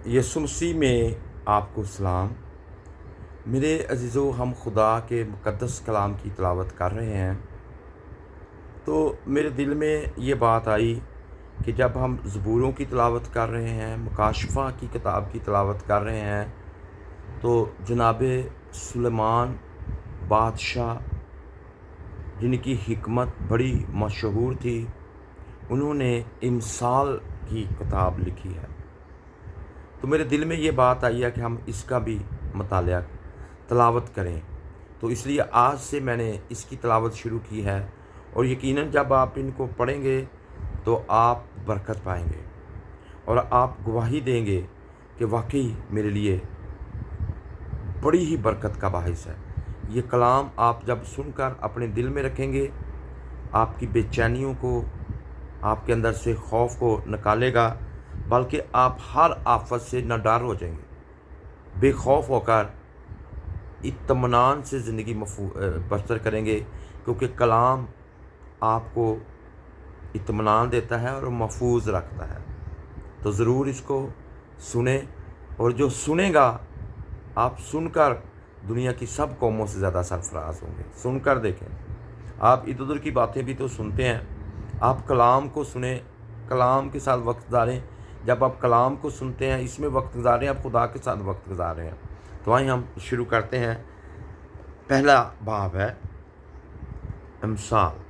यीशु मसीह में आपको सलाम। मेरे अज़ीज़ों, हम खुदा के मुक़द्दस कलाम की तिलावत कर रहे हैं, तो मेरे दिल में ये बात आई कि जब हम ज़बूरों की तिलावत कर रहे हैं, मुकाशफ़ा की किताब की तिलावत कर रहे हैं, तो जनाब सुलेमान बादशाह, जिनकी हिकमत बड़ी मशहूर थी, उन्होंने इमसाल की किताब लिखी है। तो मेरे दिल में ये बात आई है कि हम इसका भी मतालिया तिलावत करें, तो इसलिए आज से मैंने इसकी तिलावत शुरू की है। और यकीनन जब आप इनको पढ़ेंगे तो आप बरकत पाएंगे और आप गवाही देंगे कि वाकई मेरे लिए बड़ी ही बरकत का बाहिस है। ये कलाम आप जब सुनकर अपने दिल में रखेंगे, आपकी बेचैनियों को, आपके अंदर से खौफ को निकालेगा, बल्कि आप हर आफत से न डर हो जाएंगे, बेखौफ होकर इत्मीनान से ज़िंदगी बसर करेंगे, क्योंकि कलाम आपको इत्मीनान देता है और महफूज रखता है। तो ज़रूर इसको सुने, और जो सुनेगा, आप सुनकर दुनिया की सब कौमों से ज़्यादा सरफराज होंगे। सुनकर देखें, आप इधर उधर की बातें भी तो सुनते हैं, आप कलाम को सुने, कलाम के साथ वक्त गुजारें। जब आप कलाम को सुनते हैं, इसमें वक्त गुजारें, आप खुदा के साथ वक्त गुजार रहे हैं। तो आइए हम शुरू करते हैं। पहला बाब है इमसाल,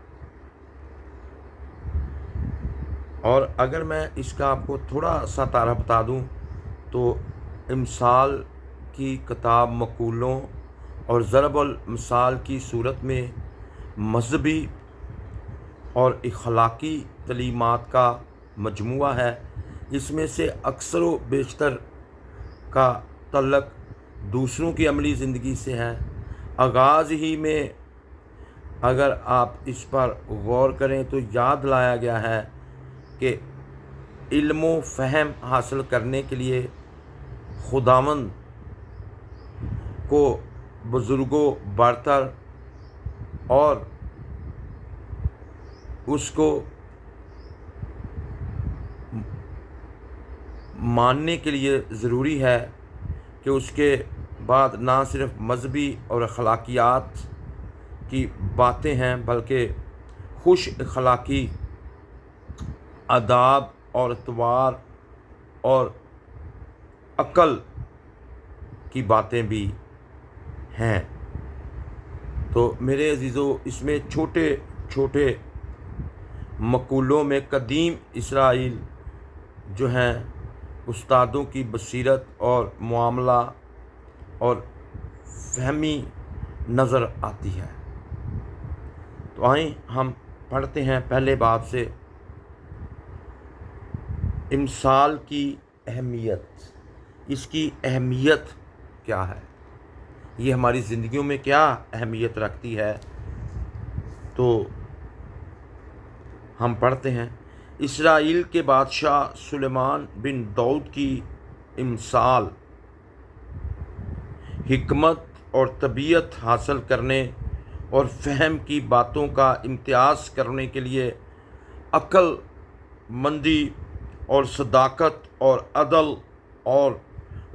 और अगर मैं इसका आपको थोड़ा सा तारा बता दूं, तो इमसाल की किताब मकूलों और ज़रबुल मिसाल की सूरत में मजहबी और इखलाकी तलीमात का मजमुआ है। इसमें से अक्सर व बेशतर का तल्लक दूसरों की अमली ज़िंदगी से है। आगाज़ ही में अगर आप इस पर गौर करें तो याद लाया गया है कि इल्म व फ़हम हासिल करने के लिए खुदावंद को बुज़ुर्गों बरतर और उसको मानने के लिए ज़रूरी है कि उसके बाद ना सिर्फ मजहबी और अखलाकियात की बातें हैं, बल्कि खुश अखलाकी आदाब और अतवार और अक्ल की बातें भी हैं। तो मेरे अज़ीज़ों, इसमें छोटे छोटे मकूलों में कदीम इसराइल जो हैं, उस्तादों की बसीरत और मामला और फहमी नज़र आती है। तो आइए हम पढ़ते हैं पहले बाब से। इमसाल की अहमियत, इसकी अहमियत क्या है, ये हमारी ज़िंदगियों में क्या अहमियत रखती है। तो हम पढ़ते हैं, इसराइल के बादशाह सुलेमान बिन दाऊद की इमसाल हिकमत और तबीयत हासिल करने और फ़हम की बातों का इम्तियाज़ करने के लिए, अक्ल मंदी और सदाकत और अदल और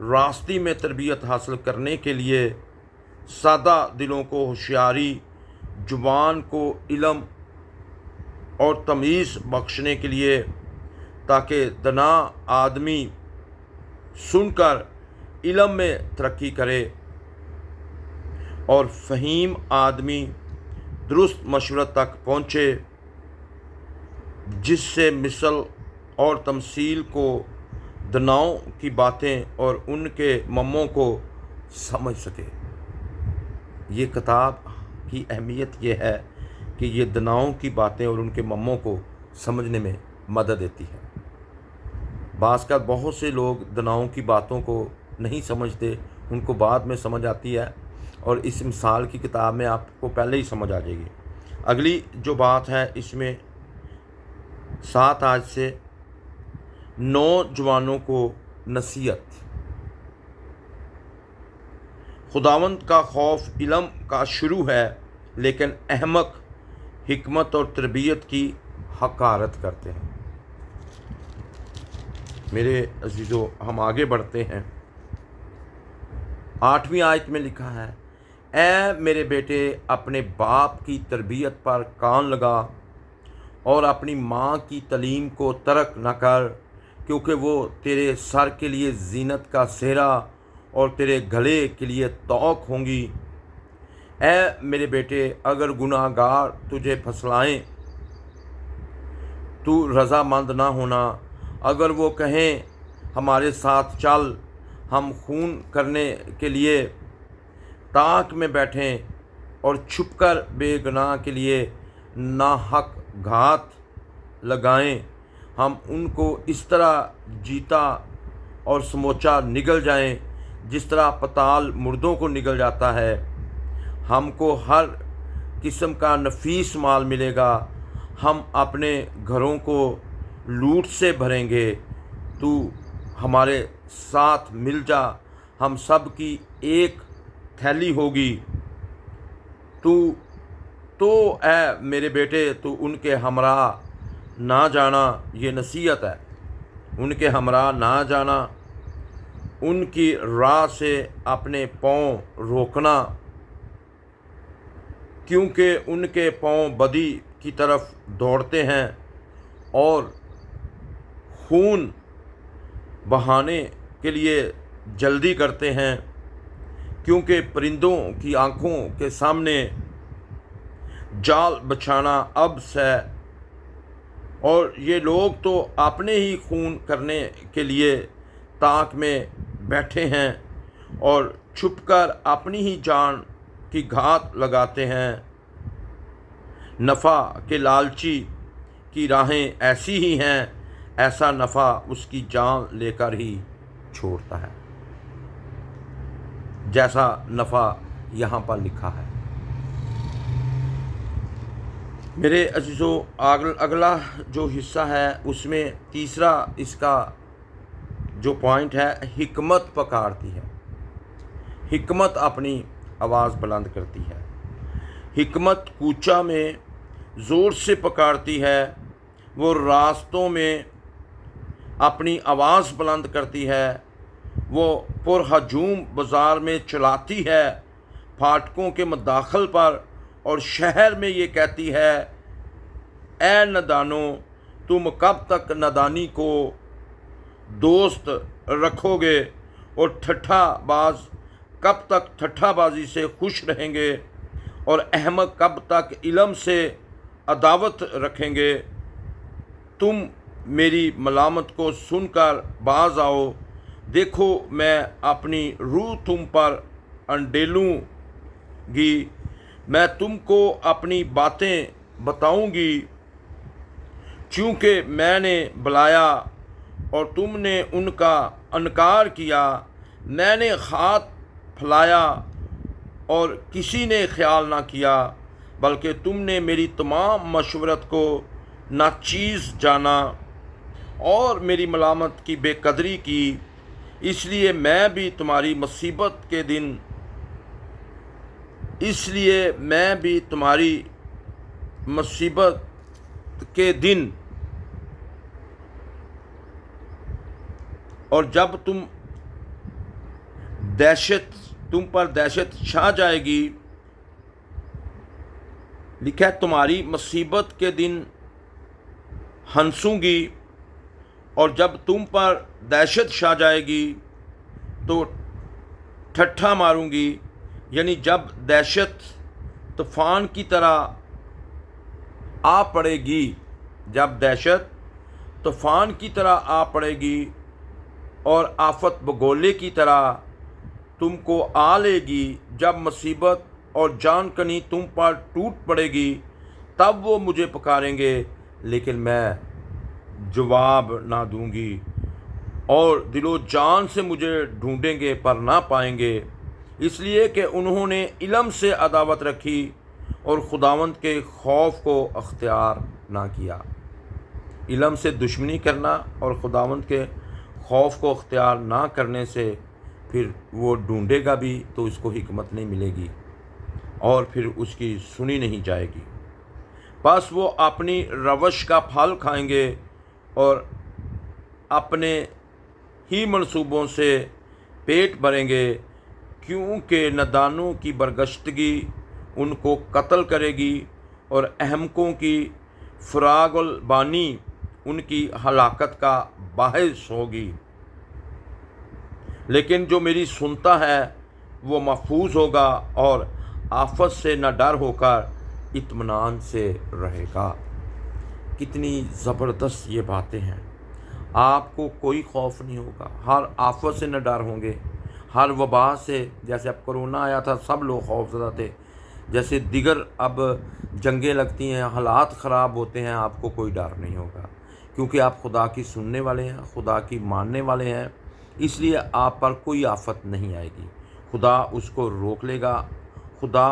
रास्ती में तरबियत हासिल करने के लिए, सादा दिलों को होशियारी, जुबान को इल्म और तमीज़ बख्शने के लिए, ताकि दना आदमी सुनकर इल्म में तरक्की करे और फ़हीम आदमी दुरुस्त मशवरत तक पहुँचे, जिससे मिसल और तमसील को, दनाओं की बातें और उनके मम्मों को समझ सके। ये किताब की अहमियत ये है कि ये दनाओं की बातें और उनके मम्मों को समझने में मदद देती है। बाज़ का बहुत से लोग दनाओं की बातों को नहीं समझते, उनको बाद में समझ आती है, और इस मिसाल की किताब में आपको पहले ही समझ आ जाएगी। अगली जो बात है, इसमें 7 आज से नौजवानों को नसीहत। खुदावंद का खौफ इल्म का शुरू है, लेकिन अहमक हिकमत और तरबियत की हकारत करते हैं। میرے عزیزو ہم آگے بڑھتے ہیں۔ 8ویں آیت میں لکھا ہے، اے میرے بیٹے اپنے باپ کی تربیت پر کان لگا اور اپنی ماں کی تعلیم کو ترک نہ کر، کیونکہ وہ تیرے سر کے لیے زینت کا سہرا اور تیرے گلے کے لیے توق ہوں گی۔ اے میرے بیٹے اگر گناہ گار تجھے پھسلائیں تو رضا مند نہ ہونا، اگر وہ کہیں ہمارے ساتھ چل، ہم خون کرنے کے لیے تاک میں بیٹھیں اور چھپ کر بے گناہ کے لیے ناحق گھات لگائیں، ہم ان کو اس طرح جیتا اور سموچا نگل جائیں جس طرح پتال مردوں کو نگل جاتا ہے۔ ہم کو ہر قسم کا نفیس مال ملے گا، ہم اپنے گھروں کو لوٹ سے بھریں گے، تو ہمارے ساتھ مل جا، ہم سب کی ایک تھیلی ہوگی۔ تو اے میرے بیٹے تو ان کے ہمراہ نہ جانا، یہ نصیحت ہے، ان کے ہمراہ نہ جانا، ان کی راہ سے اپنے پاؤں روکنا، کیونکہ ان کے پاؤں بدی کی طرف دوڑتے ہیں اور خون بہانے کے لیے جلدی کرتے ہیں، کیونکہ پرندوں کی آنکھوں کے سامنے جال بچھانا عبث ہے، اور یہ لوگ تو اپنے ہی خون کرنے کے لیے تاک میں بیٹھے ہیں اور چھپ کر اپنی ہی جان کی گھات لگاتے ہیں۔ نفع کے لالچی کی راہیں ایسی ہی ہیں، ایسا نفع اس کی جان لے کر ہی چھوڑتا ہے، جیسا نفع یہاں پر لکھا ہے۔ میرے عزیزو اگلا جو حصہ ہے اس میں تیسرا اس کا جو پوائنٹ ہے، حکمت پکارتی ہے، حکمت اپنی آواز بلند کرتی ہے۔ حکمت کوچہ میں زور سے پکارتی ہے، وہ راستوں میں اپنی آواز بلند کرتی ہے، وہ پرہجوم بازار میں چلاتی ہے، پھاٹکوں کے مداخل پر اور شہر میں یہ کہتی ہے، اے نادانو تم کب تک نادانی کو دوست رکھو گے اور ٹھٹھا باز کب تک ٹھٹھا بازی سے خوش رہیں گے، اور احمق کب تک علم سے عداوت رکھیں گے۔ تم میری ملامت کو سن کر باز آؤ، دیکھو میں اپنی روح تم پر انڈیلوں گی، میں تم کو اپنی باتیں بتاؤں گی، چونکہ میں نے بلایا اور تم نے ان کا انکار کیا، میں نے ہاتھ پھیلایا اور کسی نے خیال نہ کیا، بلکہ تم نے میری تمام مشورت کو ناچیز جانا اور میری ملامت کی بے قدری کی، اس لیے میں بھی تمہاری مصیبت کے دن اور جب تم پر دہشت چھا جائے گی، لکھا ہے تمہاری مصیبت کے دن ہنسوں گی، اور جب تم پر دہشت چھا جائے گی تو ٹھٹھا ماروں گی، یعنی جب دہشت طوفان کی طرح آ پڑے گی، جب دہشت طوفان کی طرح آ پڑے گی اور آفت بگولے کی طرح تم کو آ لے گی، جب مصیبت اور جان کنی تم پر ٹوٹ پڑے گی، تب وہ مجھے پکاریں گے لیکن میں جواب نہ دوں گی، اور دل و جان سے مجھے ڈھونڈیں گے پر نہ پائیں گے، اس لیے کہ انہوں نے علم سے عداوت رکھی اور خداوند کے خوف کو اختیار نہ کیا۔ علم سے دشمنی کرنا اور خداوند کے خوف کو اختیار نہ کرنے سے پھر وہ ڈھونڈے گا بھی تو اس کو حکمت نہیں ملے گی اور پھر اس کی سنی نہیں جائے گی، بس وہ اپنی روش کا پھل کھائیں گے اور اپنے ही मंसूबों से पेट भरेंगे, क्योंकि नादानों की बरगश्तगी उनको कत्ल करेगी और अहमकों की फरागुलबानी उनकी हलाकत का बाहिस होगी। लेकिन जो मेरी सुनता है वो महफूज होगा और आफत से न डर होकर इत्मीनान से रहेगा। कितनी ज़बरदस्त ये बातें हैं। आपको कोई खौफ नहीं होगा, हर आफत से न डर होंगे, हर वबा से। जैसे अब कोरोना आया था सब लोग खौफज़दा थे, जैसे दिगर अब जंगें लगती हैं, हालात ख़राब होते हैं, आपको कोई डर नहीं होगा, क्योंकि आप खुदा की सुनने वाले हैं, खुदा की मानने वाले हैं। इसलिए आप पर कोई आफत नहीं आएगी, खुदा उसको रोक लेगा, खुदा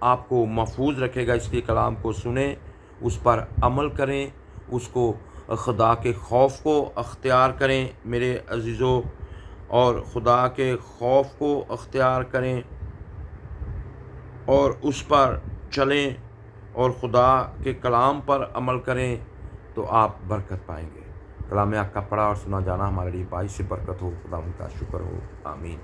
आपको महफूज रखेगा। इसके कलाम को सुने, उस पर अमल करें, उसको खुदा के खौफ को अख्तियार करें मेरे अज़ीज़ों, और खुदा के खौफ को अख्तियार करें और उस पर चलें और खुदा के कलाम पर अमल करें, तो आप बरकत पाएंगे। कलाम हक़ का पढ़ा और सुना जाना हमारे लिए बाइस से बरकत हो। खुदा उनका शुक्र हो। आमीन।